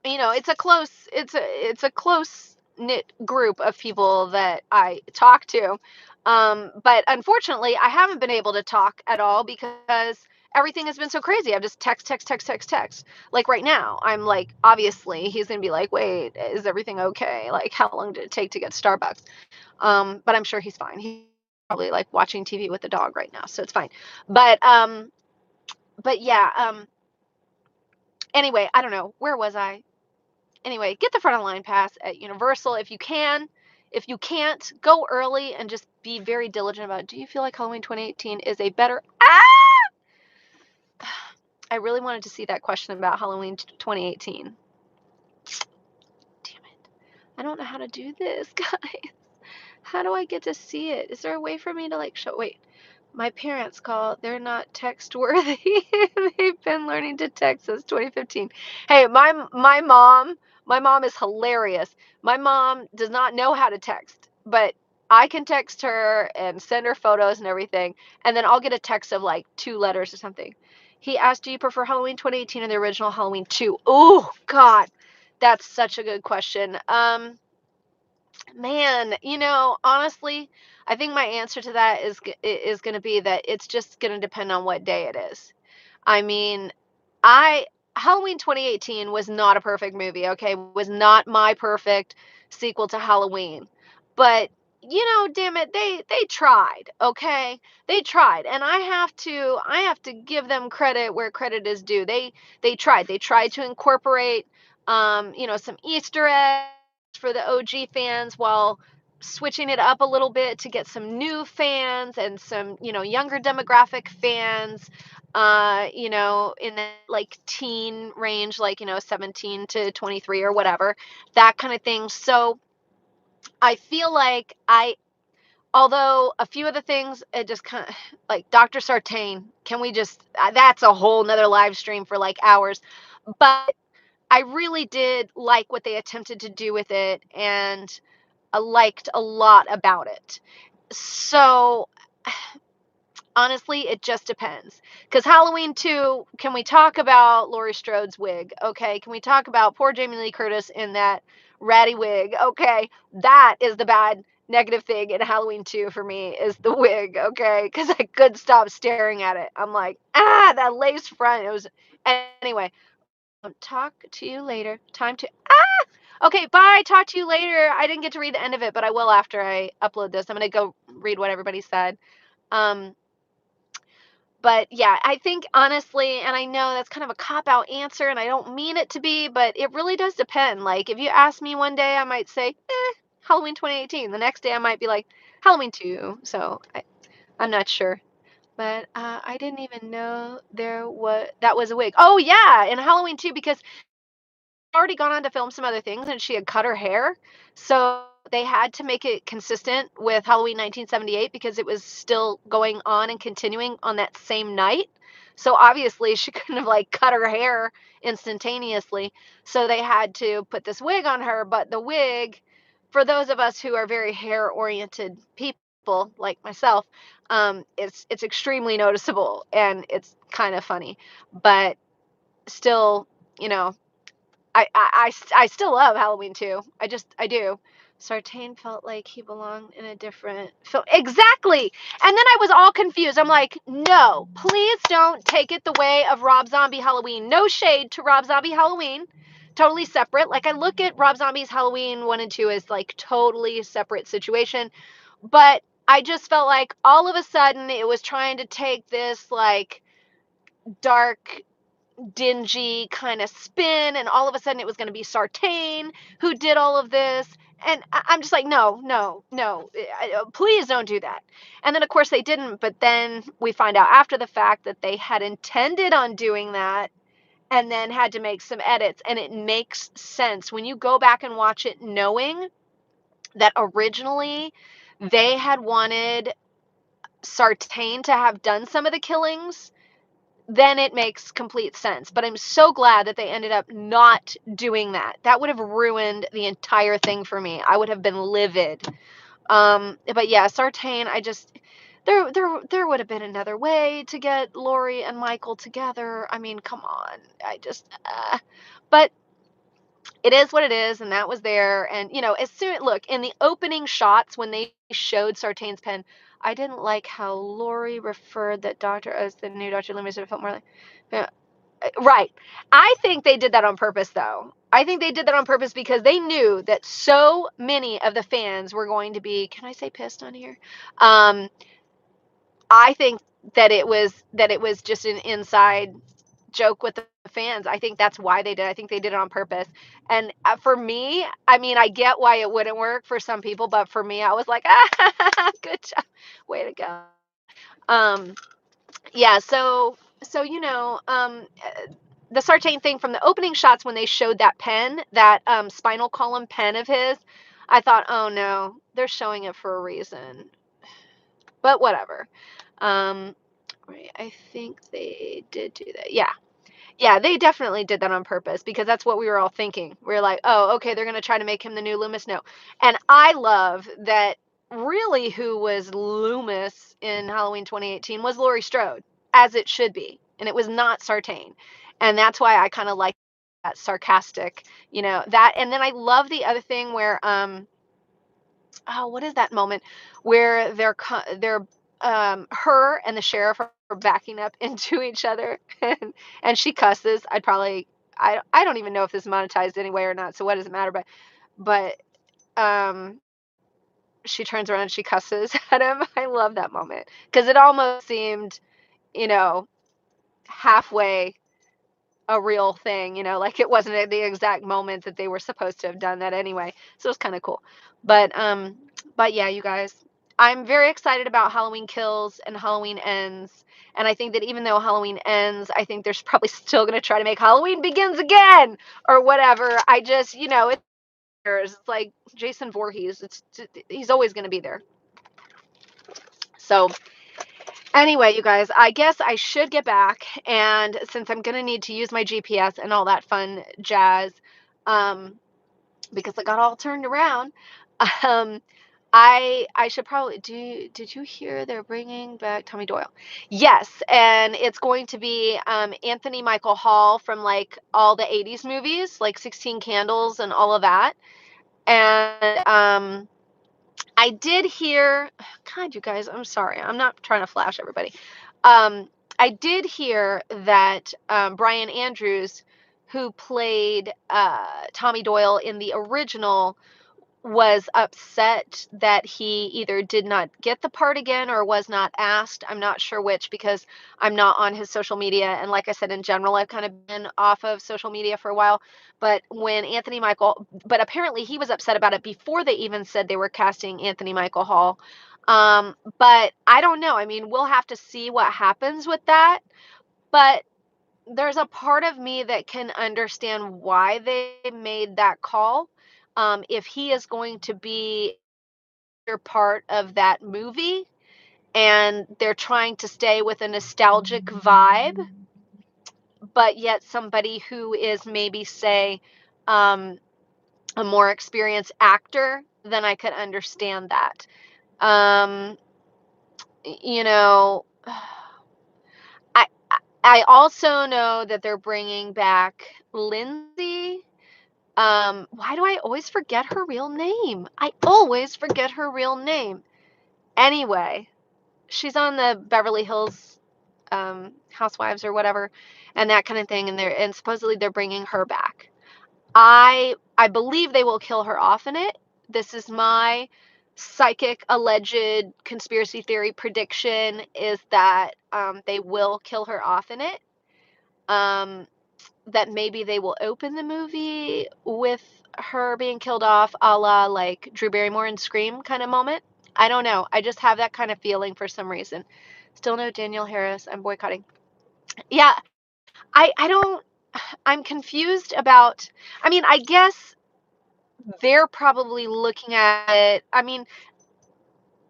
it's a close knit group of people that I talk to. But unfortunately, I haven't been able to talk at all because everything has been so crazy. I've just text, text, text, text, text. Like right now, I'm like, obviously, he's gonna be like, "Wait, is everything okay? Like, how long did it take to get Starbucks?" But I'm sure he's fine. He's probably like watching TV with the dog right now, so it's fine. But yeah. Anyway, I don't know. Where was I? Anyway, get the front of line pass at Universal if you can. If you can't, go early and just be very diligent about it. Do you feel like Halloween 2018 is a better... I really wanted to see that question about Halloween 2018. Damn it. I don't know how to do this, guys. How do I get to see it? Is there a way for me to like show... Wait. My parents call. They're not text worthy. They've been learning to text since 2015. Hey, my mom is hilarious. My mom does not know how to text, but I can text her and send her photos and everything, and then I'll get a text of like 2 letters or something. He asked, "Do you prefer Halloween 2018 or the original Halloween 2?" Oh God, that's such a good question. Man, honestly, I think my answer to that is going to be that it's just going to depend on what day it is. I mean, I Halloween 2018 was not a perfect movie, okay? Was not my perfect sequel to Halloween. But damn it, they tried, okay? They tried. And I have to give them credit where credit is due. They tried. They tried to incorporate some Easter eggs for the OG fans while switching it up a little bit to get some new fans and some, younger demographic fans, in that like teen range, like, 17 to 23 or whatever, that kind of thing. So I feel like although a few of the things, it just kind of like Dr. Sartain, can we just, that's a whole nother live stream for like hours. But I really did like what they attempted to do with it, and I liked a lot about it. So honestly, it just depends. Because Halloween 2, can we talk about Laurie Strode's wig? Okay. Can we talk about poor Jamie Lee Curtis in that ratty wig? Okay. That is the bad negative thing in Halloween 2 for me, is the wig. Okay. Because I couldn't stop staring at it. I'm like, that lace front. It was, anyway. Talk to you later. Time to, okay, bye. Talk to you later. I didn't get to read the end of it, but I will after I upload this. I'm going to go read what everybody said. Um, but yeah, I think honestly, and I know that's kind of a cop out answer, and I don't mean it to be, but it really does depend. Like, if you ask me one day, I might say, Halloween 2018. The next day, I might be like, Halloween 2. So I'm not sure. But I didn't even know that was a wig. Oh yeah, in Halloween 2, because already gone on to film some other things and she had cut her hair. So they had to make it consistent with Halloween 1978 because it was still going on and continuing on that same night. So obviously she couldn't have like cut her hair instantaneously. So they had to put this wig on her, but the wig, for those of us who are very hair oriented people like myself, it's extremely noticeable and it's kind of funny. But still, you know, I still love Halloween 2. I do. Sartain felt like he belonged in a different film. Exactly. And then I was all confused. I'm like, no, please don't take it the way of Rob Zombie Halloween. No shade to Rob Zombie Halloween. Totally separate. Like, I look at Rob Zombie's Halloween 1 and 2 as like totally separate situation. But I just felt like all of a sudden it was trying to take this like dark, dingy kind of spin, and all of a sudden it was going to be Sartain who did all of this, and I'm just like, no, no, no, please don't do that. And then of course they didn't, but then we find out after the fact that they had intended on doing that and then had to make some edits, and it makes sense when you go back and watch it, knowing that originally they had wanted Sartain to have done some of the killings. Then it makes complete sense. But I'm so glad that they ended up not doing that. That would have ruined the entire thing for me. I would have been livid. But yeah, Sartain, I just, there would have been another way to get Laurie and Michael together. I mean, come on. But it is what it is, and that was there. And as soon, look, in the opening shots when they showed Sartain's pen, I didn't like how Laurie referred that doctor as the new Dr. Loomis. It felt more like, yeah, right. I think they did that on purpose, though. I think they did that on purpose because they knew that so many of the fans were going to be, can I say pissed on here? I think that it was just an inside joke with the fans. I think that's why they did. I think they did it on purpose. And for me, I mean, I get why it wouldn't work for some people, but for me, I was like, good job, way to go. Um, yeah. So the Sartain thing from the opening shots when they showed that pen, that spinal column pen of his, I thought, oh no, they're showing it for a reason. But whatever. Right, I think they did do that. Yeah. Yeah, they definitely did that on purpose because that's what we were all thinking. We were like, oh, okay, they're going to try to make him the new Loomis. No. And I love that really who was Loomis in Halloween 2018 was Laurie Strode, as it should be. And it was not Sartain. And that's why I kind of like that sarcastic, that. And then I love the other thing where, oh, what is that moment where her and the sheriff are backing up into each other, and she cusses. I don't even know if this is monetized anyway or not, so what does it matter? But um, she turns around and she cusses at him. I love that moment because it almost seemed, you know, halfway a real thing, like it wasn't at the exact moment that they were supposed to have done that anyway. So it was kind of cool. But yeah, you guys, I'm very excited about Halloween Kills and Halloween Ends. And I think that even though Halloween ends, I think there's probably still going to try to make Halloween Begins again or whatever. I just, it's like Jason Voorhees. He's always going to be there. So anyway, you guys, I guess I should get back. And since I'm going to need to use my GPS and all that fun jazz, because I got all turned around, um, I should probably did you hear they're bringing back Tommy Doyle? Yes, and it's going to be Anthony Michael Hall from like all the 80s movies, like 16 Candles and all of that. And I did hear, God, you guys, I'm sorry. I'm not trying to flash everybody. I did hear that Brian Andrews, who played Tommy Doyle in the original, was upset that he either did not get the part again or was not asked. I'm not sure which because I'm not on his social media. And like I said, in general, I've kind of been off of social media for a while. But but apparently he was upset about it before they even said they were casting Anthony Michael Hall. But I don't know. I mean, we'll have to see what happens with that. But there's a part of me that can understand why they made that call. If he is going to be a part of that movie and they're trying to stay with a nostalgic vibe, but yet somebody who is maybe, say, a more experienced actor, then I could understand that. Um, you know, I I also know that they're bringing back Lindsay. Why do I always forget her real name? I always forget her real name. Anyway, she's on the Beverly Hills Housewives or whatever, and that kind of thing. And supposedly they're bringing her back. I believe they will kill her off in it. This is my psychic alleged conspiracy theory prediction: is that they will kill her off in it. Um, that maybe they will open the movie with her being killed off, a la like Drew Barrymore in Scream kind of moment. I don't know. I just have that kind of feeling for some reason. Still no Danielle Harris. I'm boycotting. Yeah, I don't. I'm confused about. I mean, I guess they're probably looking at it. I mean,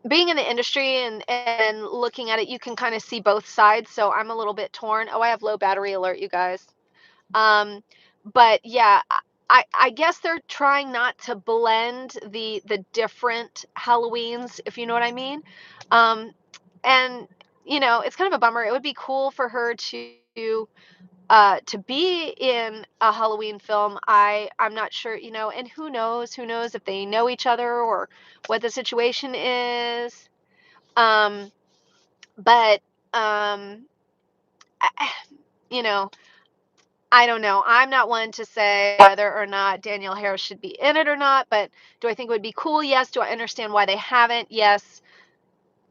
being in the industry and looking at it, you can kind of see both sides. So I'm a little bit torn. Oh, I have low battery alert, you guys. Um, but yeah, I guess they're trying not to blend the different Halloweens, if you know what I mean. And it's kind of a bummer. It would be cool for her to be in a Halloween film. I'm not sure, and who knows if they know each other or what the situation is. Um, but I, you know, I don't know. I'm not one to say whether or not Danielle Harris should be in it or not, but do I think it would be cool? Yes. Do I understand why they haven't? Yes.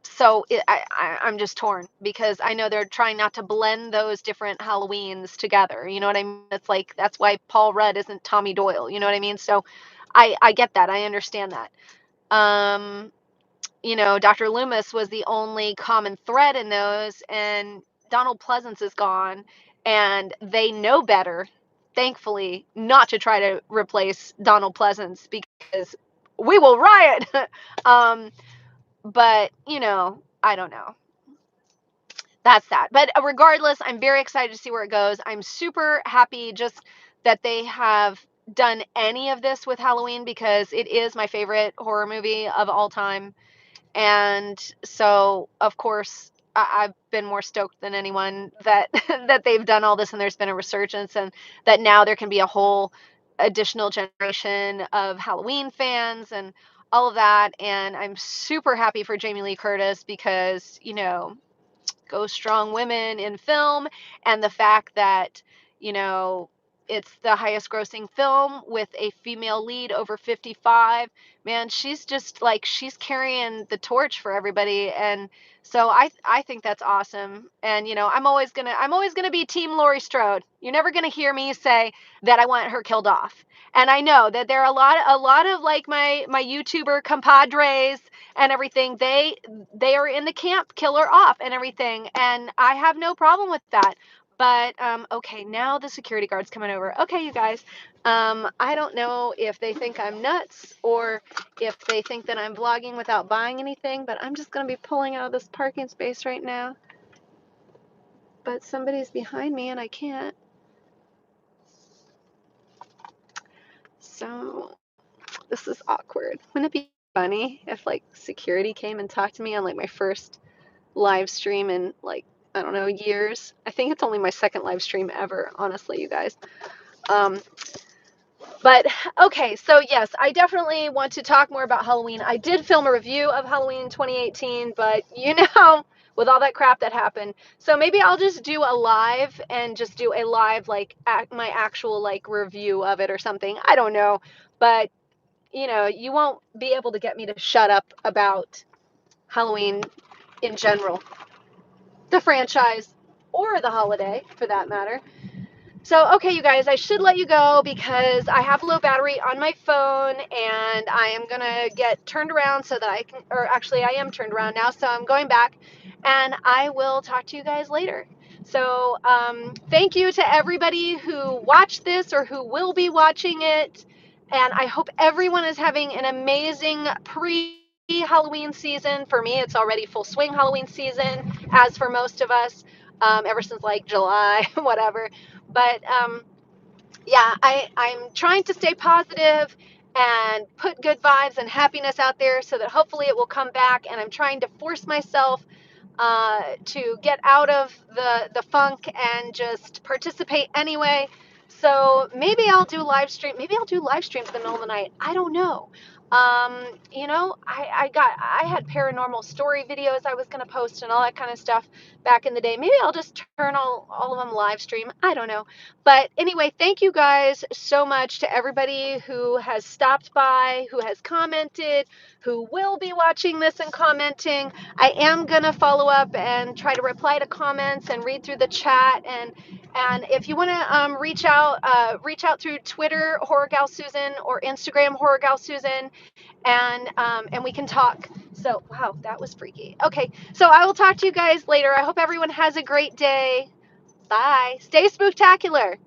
So I'm just torn because I know they're trying not to blend those different Halloweens together. You know what I mean? It's like that's why Paul Rudd isn't Tommy Doyle. You know what I mean? So I get that. I understand that. Um, Dr. Loomis was the only common thread in those, and Donald Pleasance is gone, and they know better, thankfully, not to try to replace Donald Pleasance because we will riot. um, but I don't know. That's that. But regardless, I'm very excited to see where it goes. I'm super happy just that they have done any of this with Halloween because it is my favorite horror movie of all time. And so, of course, I've been more stoked than anyone that that they've done all this and there's been a resurgence and that now there can be a whole additional generation of Halloween fans and all of that. And I'm super happy for Jamie Lee Curtis because, go strong women in film, and the fact that, you know, it's the highest grossing film with a female lead over 55. Man, she's just like she's carrying the torch for everybody, and so I think that's awesome. And I'm always gonna be Team Laurie Strode. You're never gonna hear me say that I want her killed off. And I know that there are a lot of like my YouTuber compadres and everything. They are in the camp killer off and everything, and I have no problem with that. But okay, now the security guard's coming over. Okay, you guys, I don't know if they think I'm nuts or if they think that I'm vlogging without buying anything, but I'm just gonna be pulling out of this parking space right now. But somebody's behind me and I can't. So this is awkward. Wouldn't it be funny if like security came and talked to me on like my first live stream in like, I don't know, years? I think it's only my second live stream ever, honestly, you guys. Um, but okay, so yes, I definitely want to talk more about Halloween. I did film a review of Halloween 2018, but with all that crap that happened. So maybe I'll just do a live and just do a live, like, my actual, like, review of it or something. I don't know. But, you won't be able to get me to shut up about Halloween in general, the franchise, or the holiday for that matter. So, okay, you guys, I should let you go because I have low battery on my phone and I am going to get turned around so that I can, or actually, I am turned around now, so I'm going back and I will talk to you guys later. So, thank you to everybody who watched this or who will be watching it. And I hope everyone is having an amazing Halloween season. For me, it's already full swing Halloween season, as for most of us, ever since like July, whatever. But yeah, I'm trying to stay positive and put good vibes and happiness out there so that hopefully it will come back. And I'm trying to force myself to get out of the funk and just participate anyway. So maybe I'll do live stream. Maybe I'll do live streams in the middle of the night. I don't know. I had paranormal story videos I was gonna post and all that kind of stuff back in the day. Maybe I'll just turn all of them live stream. I don't know. But anyway, thank you guys so much to everybody who has stopped by, who has commented, who will be watching this and commenting. I am gonna follow up and try to reply to comments and read through the chat. And if you want to reach out through Twitter, HorrorGalSusan, or Instagram, HorrorGalSusan, and we can talk. So wow, that was freaky. Okay, so I will talk to you guys later. I hope everyone has a great day. Bye. Stay spooktacular.